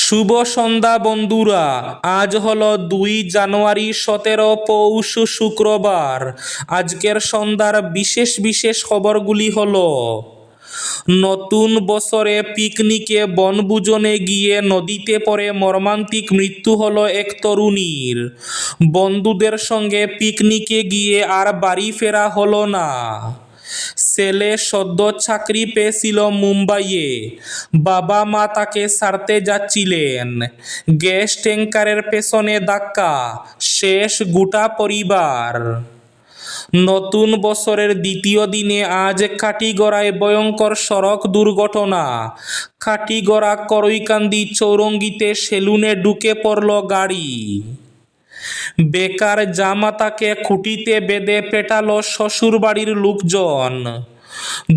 শুভ সন্ধ্যা বন্ধুরা। আজ হলো 2 জানুয়ারি, 17 পৌষ, শুক্রবার। আজকের সন্ধ্যার বিশেষ বিশেষ খবরগুলি হলো: নতুন বছরে পিকনিকে বনভোজনে গিয়ে নদীতে পড়ে মর্মান্তিক মৃত্যু হলো এক তরুণীর। বন্ধুদের সঙ্গে পিকনিকে গিয়ে আর বাড়ি ফেরা হলো না। ছেলে সদ্য চাকরি পেয়েছিল মুম্বাইয়ে, বাবা মা তাকে ছাড়তে যাচ্ছিলেন। গ্যাস ট্যাঙ্কারের পেছনে ধাক্কা, শেষ গোটা পরিবার। নতুন বছরের দ্বিতীয় দিনে আজ কাটিগড়ায় ভয়ঙ্কর সড়ক দুর্ঘটনা। কাটিগড়া করইকান্দি চৌরঙ্গিতে সেলুনে ঢুকে পড়ল গাড়ি। বেকার জামাতাকে খুঁটিতে বেঁধে পেটালো শ্বশুরবাড়ির লোকজন।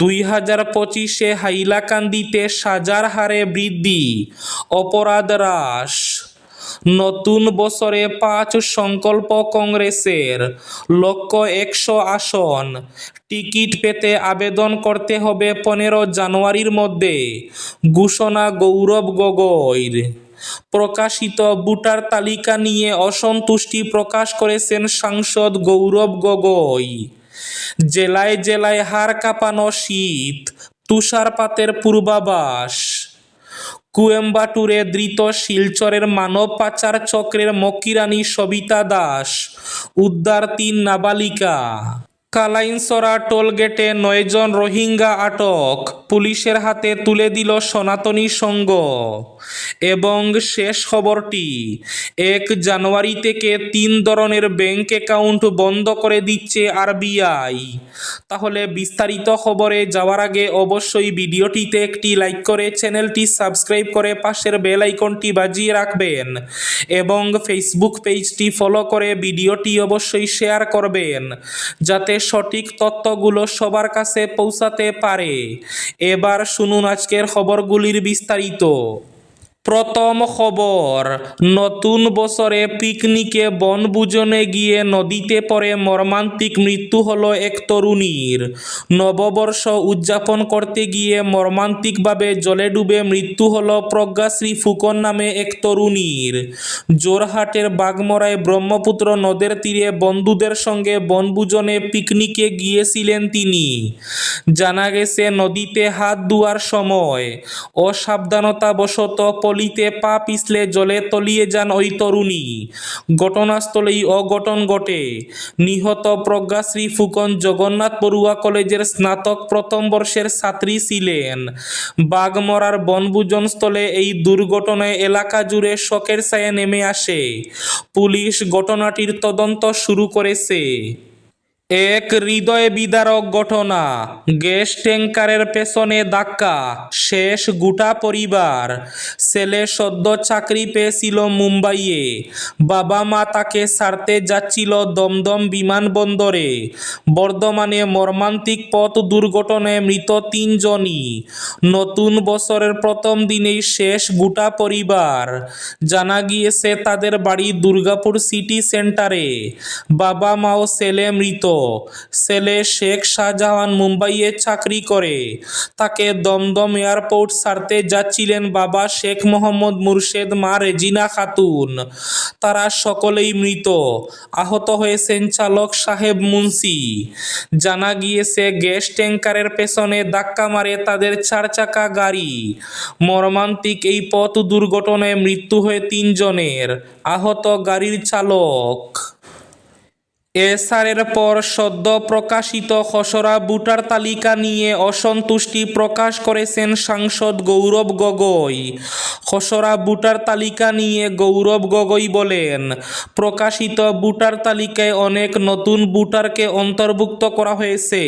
2025-এ হাইলাকান্দিতে সাজার হারে বৃদ্ধি, অপরাধ হ্রাস। নতুন বছরে 5 সংকল্প কংগ্রেসের, লক্ষ্য 100 আসন। টিকিট পেতে আবেদন করতে হবে 15 জানুয়ারির মধ্যে, ঘোষণা গৌরব গগৈর। প্রকাশিত ভোটার তালিকা নিয়ে অসন্তুষ্টি প্রকাশ করেছেন সাংসদ গৌরব গগৈ। জেলায় জেলায় হাড় কাঁপানো শীত, তুষারপাতের পূর্বাভাস। কোয়েম্বাটুরে ধৃত শিলচরের মানব পাচার চক্রের মক্কিরানি সবিতা দাস, উদ্ধার 3 নাবালিকা। কালাইনসরা টোলগেটে 9 জন রোহিঙ্গা আটক, পুলিশের হাতে তুলে দিল সনাতনী সংঘ। এবং শেষ খবরটি, 1 জানুয়ারি থেকে 3 ধরনের ব্যাংক অ্যাকাউন্ট বন্ধ করে দিচ্ছে আরবিআই। তাহলে বিস্তারিত খবরে যাওয়ার আগে অবশ্যই ভিডিওটিতে একটি লাইক করে চ্যানেলটি সাবস্ক্রাইব করে পাশের বেল আইকনটি বাজিয়ে রাখবেন এবং ফেসবুক পেজটি ফলো করে ভিডিওটি অবশ্যই শেয়ার করবেন, যাতে সঠিক তথ্যগুলো সবার কাছে পৌঁছাতে পারে। এবার শুনুন আজকের খবরগুলির বিস্তারিত। প্রথম খবর, নতুন বছরে পিকনিকে বনভোজনে গিয়ে নদীতে পড়ে মর্মান্তিক মৃত্যু হলো এক তরুণীর। নববর্ষ উদযাপন করতে গিয়ে মর্মান্তিকভাবে জলে ডুবে মৃত্যু হলো প্রজ্ঞাশ্রী ফুকন নামে এক তরুণীর। জোরহাটের বাগমারায় ব্রহ্মপুত্র নদের তীরে বন্ধুদের সঙ্গে বনভোজনে পিকনিকে গিয়েছিলেন তিনি। জানা গেছে, নদীতে হাত ধোয়ার সময় অসাবধানতাবশত পলিতে পা পিছলে জলে তলিয়ে যান ওই তরুণী। ঘটনাস্থলেই অঘটন ঘটে। নিহত প্রজ্ঞাশ্রী ফুকন জগন্নাথ বড়ুয়া কলেজের স্নাতক প্রথম বর্ষের ছাত্রী ছিলেন। বাগমারার বনভোজনস্থলে এই দুর্ঘটনায় এলাকা জুড়ে শোকের ছায়া নেমে আসে। পুলিশ ঘটনাটির তদন্ত শুরু করেছে। এক হৃদয় বিদারক ঘটনা, গ্যাস ট্যাঙ্কারের পেছনে ধাক্কা, শেষ গোটা পরিবার। ছেলে সদ্য চাকরি পেয়েছিল মুম্বাইয়ে, বাবা মা তাকে ছাড়তে যাচ্ছিল দমদম বিমানবন্দরে। বর্ধমানে মর্মান্তিক পথ দুর্ঘটনায় মৃত 3 জনই। নতুন বছরের প্রথম দিনেই শেষ গোটা পরিবার। জানা গিয়েছে, তাদের বাড়ি দুর্গাপুর সিটি সেন্টারে। বাবা মা ও ছেলে মৃত। ছেলে শেখ শাহজাহান মুম্বাইয়ে চাকরি করে, তাকে দমদম এয়ারপোর্ট ছাড়তে যাচ্ছিলেন বাবা শেখ মোহাম্মদ মুর্শেদ, মা রেজিনা খাতুন। তারা সকলেই মৃত। আহত হয়েছেন চালক সাহেব মুন্সি। জানা গিয়েছে, গ্যাস ট্যাঙ্কারের পেছনে ধাক্কা মারে তাদের 4 চাকা গাড়ি। মর্মান্তিক এই পথ দুর্ঘটনায় মৃত্যু হয় 3 জনের, আহত গাড়ির চালক। এসআরের পর সদ্য প্রকাশিত খসড়া ভোটার তালিকা নিয়ে অসন্তুষ্টি প্রকাশ করেছেন সাংসদ গৌরব গগৈ। খসড়া ভোটার তালিকা নিয়ে গৌরব গগৈ বলেন, প্রকাশিত ভোটার তালিকায় অনেক নতুন ভোটারকে অন্তর্ভুক্ত করা হয়েছে।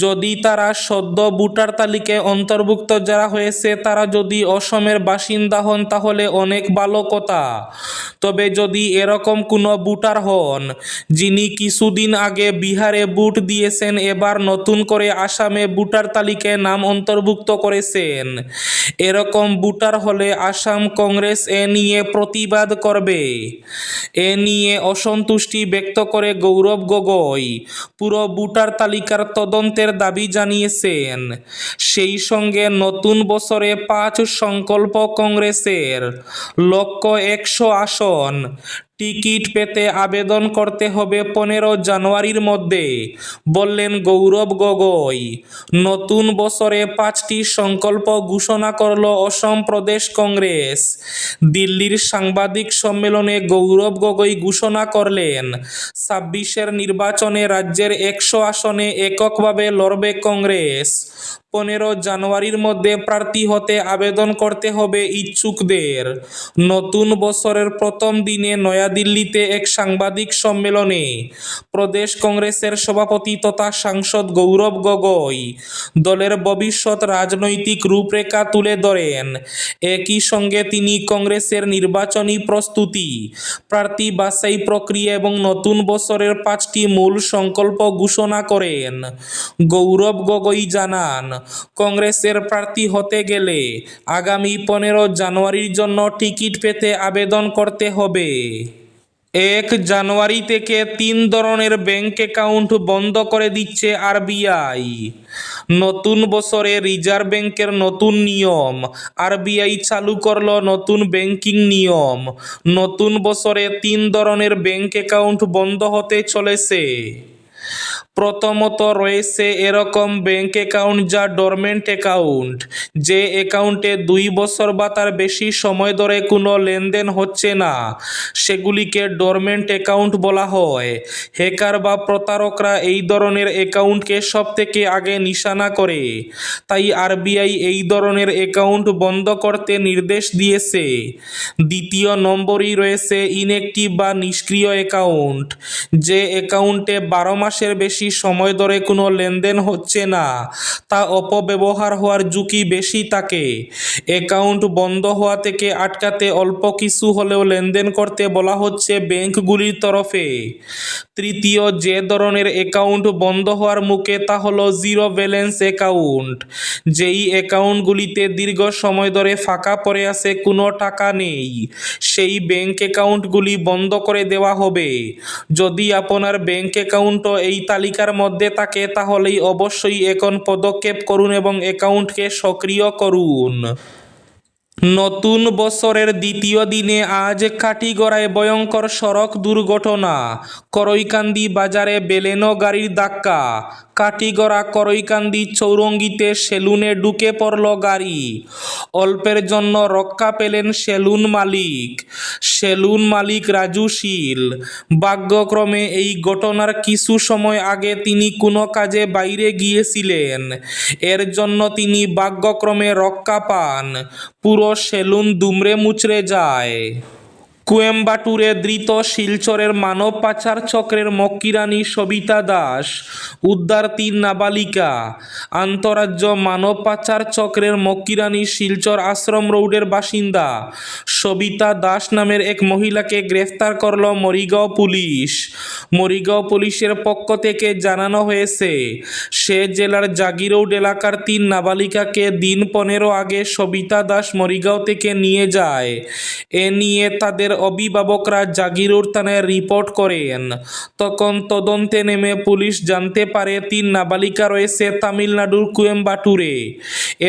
যদি তারা সদ্য ভোটার তালিকায় অন্তর্ভুক্ত যারা হয়েছে তারা যদি অসমের বাসিন্দা হন তাহলে অনেক ভালো কথা। তবে যদি এরকম কোনো ভোটার হন যিনি তিনি কিছুদিন আগে বিহারে ভোট দিয়েছেন, এবার নতুন করে আসামে ভোটার তালিকায় নাম অন্তর্ভুক্ত করেছেন। এরকম ভোটার হলে আসাম কংগ্রেস এ নিয়ে প্রতিবাদ করবে। এ নিয়ে অসন্তুষ্টি ব্যক্ত করে গৌরব গগৈ পুরো ভোটার তালিকার তদন্তের দাবি জানিয়েছেন। সেই সঙ্গে নতুন বছরে 5 সংকল্প কংগ্রেসের লক্ষ্য 100 আসন, টিকিট পেতে আবেদন করতে হবে 15 জানুয়ারির মধ্যে, বললেন গৌরব গগৈ। নতুন বছরে 5টি সংকল্প ঘোষণা করল অসম প্রদেশ কংগ্রেস। দিল্লির সাংবাদিক সম্মেলনে গৌরব গগৈ ঘোষণা করলেন, 26-এর নির্বাচনে রাজ্যের 100 আসনে এককভাবে লড়বে কংগ্রেস। 15 জানুয়ারির মধ্যে প্রার্থী হতে আবেদন করতে হবে ইচ্ছুকদের। নতুন বছরের প্রথম দিনে নয়াদিল্লিতে এক সাংবাদিক সম্মেলনে প্রদেশ কংগ্রেসের সভাপতি তথা সাংসদ গৌরব গগৈ দলের ভবিষ্যৎ রাজনৈতিক রূপরেখা তুলে ধরেন। একই সঙ্গে তিনি কংগ্রেসের নির্বাচনী প্রস্তুতি, প্রার্থী বাছাই প্রক্রিয়া এবং নতুন বছরের 5টি মূল সংকল্প ঘোষণা করেন। গৌরব গগৈ জানান, কংগ্রেসের প্রার্থী হতে গেলে আগামী 15 জানুয়ারির জন্য টিকিট পেতে আবেদন করতে হবে। 1 জানুয়ারি থেকে 3 ধরনের ব্যাংক অ্যাকাউন্ট বন্ধ করে দিচ্ছে আরবিআই। নতুন বছরে রিজার্ভ ব্যাংকের নতুন নিয়ম, আরবিআই চালু করল নতুন ব্যাংকিং নিয়ম। নতুন বছরে 3 ধরনের ব্যাংক অ্যাকাউন্ট বন্ধ হতে চলেছে। প্রথমত রয়েছে এরকম ব্যাংক অ্যাকাউন্ট যা ডরমেন্ট অ্যাকাউন্ট, যে অ্যাকাউন্টে 2 বছর বা তার বেশি সময় ধরে কোনো লেনদেন হচ্ছে না, সেগুলিকে ডরমেন্ট অ্যাকাউন্ট বলা হয়। হ্যাকার বা প্রতারকরা এই ধরনের অ্যাকাউন্টকে সবথেকে আগে নিশানা করে, তাই আরবিআই এই ধরনের অ্যাকাউন্ট বন্ধ করতে নির্দেশ দিয়েছে। দ্বিতীয় নম্বরই রয়েছে ইনঅ্যাক্টিভ বা নিষ্ক্রিয় অ্যাকাউন্ট, যে অ্যাকাউন্টে 12 মাসের বেশি সময় ধরে কোনো লেনদেন হচ্ছে না, তা অপব্যবহার হওয়ার ঝুঁকি বেশি থাকে। অ্যাকাউন্ট বন্ধ হওয়া থেকে আটকাতে অল্প কিছু হলেও লেনদেন করতে বলা হচ্ছে ব্যাংকগুলির তরফে। তৃতীয় যে ধরনের অ্যাকাউন্ট বন্ধ হওয়ার মুখে তা হলো জিরো ব্যালেন্স অ্যাকাউন্ট, যেই অ্যাকাউন্টগুলিতে দীর্ঘ সময় ধরে ফাঁকা পড়ে আছে, কোনো টাকা নেই, সেই ব্যাংক অ্যাকাউন্টগুলি বন্ধ করে দেওয়া হবে। যদি আপনার ব্যাংক অ্যাকাউন্টও এই তালিকার মধ্যে থাকে তাহলেই অবশ্যই এখন পদক্ষেপ করুন এবং অ্যাকাউন্টকে সক্রিয় করুন। নতুন বছরের দ্বিতীয় দিনে আজ কাটিগড়ায় ভয়ঙ্কর সড়ক দুর্ঘটনা, করৈকান্দি বাজারে বেলেনো গাড়ির ধাক্কা। কাটিগড়া করৈকান্দি চৌরঙ্গিতে সেলুনে ঢুকে পড়ল গাড়ি, অল্পের জন্য রক্ষা পেলেন সেলুন মালিক রাজু শীল। ভাগ্যক্রমে এই ঘটনার কিছু সময় আগে তিনি কোনো কাজে বাইরে গিয়েছিলেন, এর জন্য তিনি ভাগ্যক্রমে রক্ষা পান। পুরো সেলুন দুমড়ে মুচড়ে যায়। কোয়েম্বাটুরে ধৃত শিলচরের মানব পাচার চক্রের মক্কিরানি সবিতা দাস, উদ্ধার 3 নাবালিকা। আন্তঃরাজ্য মানব পাচার চক্রের মক্কিরানি শিলচর আশ্রম রোডের বাসিন্দা সবিতা দাস নামের এক মহিলাকে গ্রেফতার করল মরিগাঁও পুলিশ। মরিগাঁও পুলিশের পক্ষ থেকে জানানো হয়েছে, সে জেলার জাগিরৌড এলাকার 3 নাবালিকাকে দিন 15 আগে সবিতা দাস মরিগাঁও থেকে নিয়ে যায়। এ নিয়ে তাদের অভিভাবকরা জাগিরৌড থানায় রিপোর্ট করেন। তখন তদন্তে নেমে পুলিশ জানতে পারে 3 নাবালিকা রয়েছে তামিলনাড়ুর কোয়েম্বাটুরে।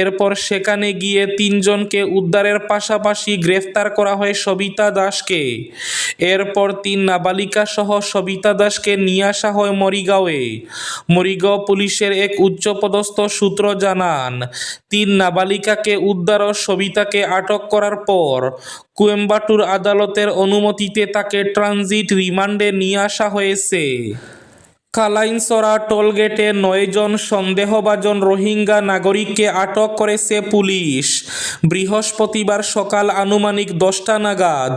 এরপর সেখানে গিয়ে 3 জনকে উদ্ধারের পাশাপাশি গ্রেফতার করা হয় সবিতা দাসকে। এরপর 3 নাবালিকা সহ সবিতা দাসকে নিয়ে আসা হয় মরিগাঁওয়ে। মরিগাঁও পুলিশের এক উচ্চপদস্থ সূত্র জানান, 3 নাবালিকাকে উদ্ধার ও সবিতাকে আটক করার পর কোয়েম্বাটুর আদালতের অনুমতিতে তাকে ট্রানজিট রিমান্ডে নিয়ে আসা হয়েছে। কালাইনসরা টোলগেটে 9 জন সন্দেহভাজন রোহিঙ্গা নাগরিককে আটক করেছে পুলিশ। বৃহস্পতিবার সকাল আনুমানিক 10টা নাগাদ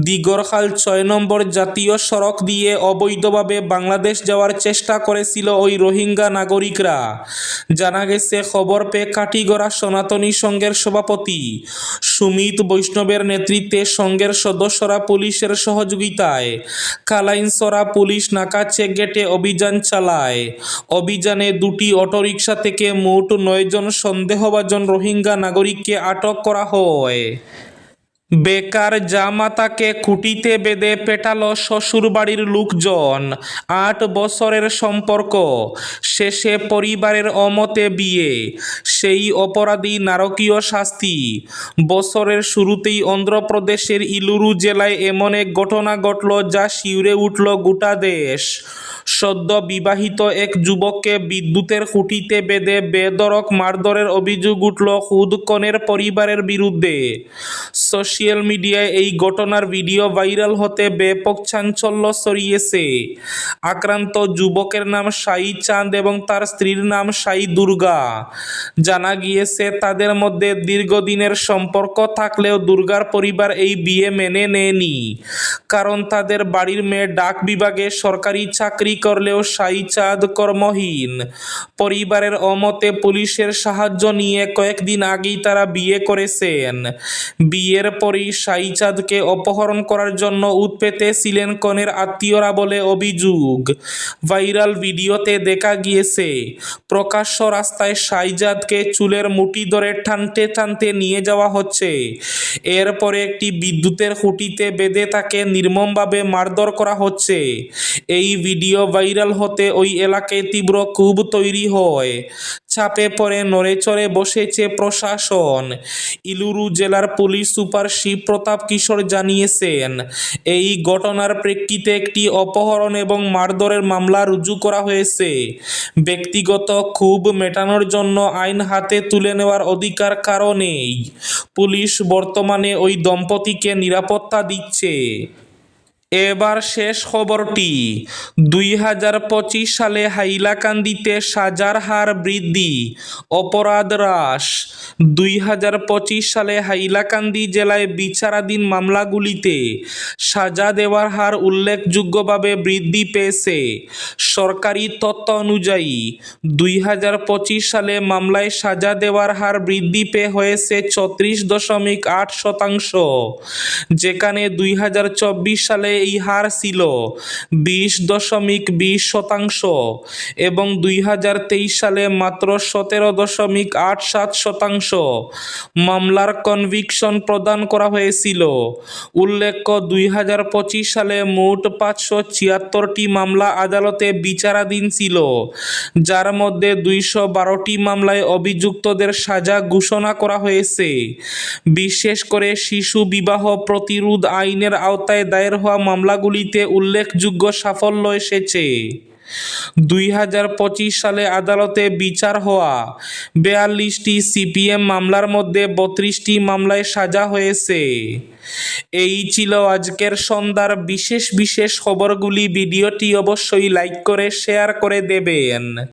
দিগরখাল 6 নম্বর জাতীয় সড়ক দিয়ে অবৈধভাবে বাংলাদেশ যাওয়ার চেষ্টা করেছিল ওই রোহিঙ্গা নাগরিকরা। জানা গেছে, খবর পেয়ে কাটিগড়া সনাতনী সংঘের সভাপতি সুমিত বৈষ্ণবের নেতৃত্বে সংঘের সদস্যরা পুলিশের সহযোগিতায় কালাইনসরা পুলিশ নাকা চেক গেটে অভিযান চালায়। অভিযানে 2টি অটোরিকশা থেকে মোট 9 জন সন্দেহভাজন রোহিঙ্গা নাগরিককে আটক করা হয়। বেকার জামাতাকে খুঁটিতে বেঁধে পেটালো শ্বশুরবাড়ির লোকজন। 8 বছরের সম্পর্ক শেষে পরিবারের অমতে বিয়ে, সেই অপরাধী নারকীয় শাস্তি। বছরের শুরুতেই অন্ধ্রপ্রদেশের ইলুরু জেলায় এমন এক ঘটনা ঘটল যা শিউরে উঠল গোটা দেশ। সদ্য বিবাহিত এক যুবককে বিদ্যুতের খুঁটিতে বেঁধে বেধড়ক মারধরের অভিযোগ উঠল খুদ কনের পরিবারের বিরুদ্ধে। সোশ্যাল মিডিয়ায় এই ঘটনার ভিডিও ভাইরাল হতে ব্যাপক চাঞ্চল্য ছড়িয়েছে। আক্রান্ত যুবকের নাম সাই চাঁদ এবং তার স্ত্রীর নাম সাই দুর্গা। জানা গিয়েছে, তাদের মধ্যে দীর্ঘদিনের সম্পর্ক থাকলেও দুর্গার পরিবার এই বিয়ে মেনে নেয়নি। কারণ তাদের বাড়ির মেয়ে ডাক বিভাগে সরকারি চাকরি করলেও সাই চাঁদ কর্মহীন। পরিবারের অমতে পুলিশের সাহায্য নিয়ে কয়েকদিন আগেই তারা বিয়ে করেছেন। বিয়ের পরই সাই চাঁদকে অপহরণ করার জন্য উৎপেতে ছিলেন কনের আত্মীয়রা বলে অভিযোগ। ভাইরাল ভিডিওতে দেখা গিয়েছে, প্রকাশ্য রাস্তায় সাইজাদকে চুলের মুঠি ধরে টানতে টানতে নিয়ে যাওয়া হচ্ছে। এরপরে একটি বিদ্যুতের খুঁটিতে বেঁধে তাকে নির্মমভাবে মারধর করা হচ্ছে। এই ভিডিও ভাইরাল হতে ওই এলাকায় তীব্র ক্ষোভ তৈরি হয়। চাপে পড়ে নড়েচড়ে বসেছে প্রশাসন। ইলুরু জেলার পুলিশ সুপার শিব প্রতাপ কিশোর জানিয়েছেন, এই ঘটনার প্রেক্ষিতে একটি অপহরণ এবং মারধরের মামলা রুজু করা হয়েছে। ব্যক্তিগত ক্ষোভ মেটানোর জন্য আইন হাতে তুলে নেওয়ার অধিকার কারও নেই। পুলিশ বর্তমানে ওই দম্পতিকে নিরাপত্তা দিচ্ছে। এবার শেষ খবরটি। 2025 সালে হাইলাকান্দিতে সাজার হার বৃদ্ধি, অপরাধ হ্রাস। 2025 সালে হাইলাকান্দি জেলায় বিচারাধীন মামলাগুলিতে সাজা দেওয়ার হার উল্লেখযোগ্যভাভাবে বৃদ্ধি পেয়েছে। সরকারি তথ্য অনুযায়ী 2025 সালে মামলায় সাজা দেওয়ার হার বৃদ্ধি পেয়ে হয়েছে 34.8%, যেখানে 2024 সালে এই হার ছিল 20.20% এবং 2023 সালে মাত্র 17.87%। মামলার কনভিকশন প্রদান করা হয়েছিল। উল্লেখ্য, 2025 সালে মোট 576টি মামলা আদালতে বিচারাধীন ছিল, যার মধ্যে 212টি মামলায় অভিযুক্তদের সাজা ঘোষণা করা হয়েছে। বিশেষ করে শিশু বিবাহ প্রতিরোধ আইনের আওতায় দায়ের হওয়া মামলাগুলিতে উল্লেখযোগ্য সাফল্য এসেছে। 2025 সালে আদালতে বিচার হওয়া 42টি সিপিএম মামলার মধ্যে 32টি মামলায় সাজা হয়েছে। এই ছিল আজকের সন্ধ্যার বিশেষ খবরগুলি। ভিডিওটি অবশ্যই লাইক করে শেয়ার করে দেবেন।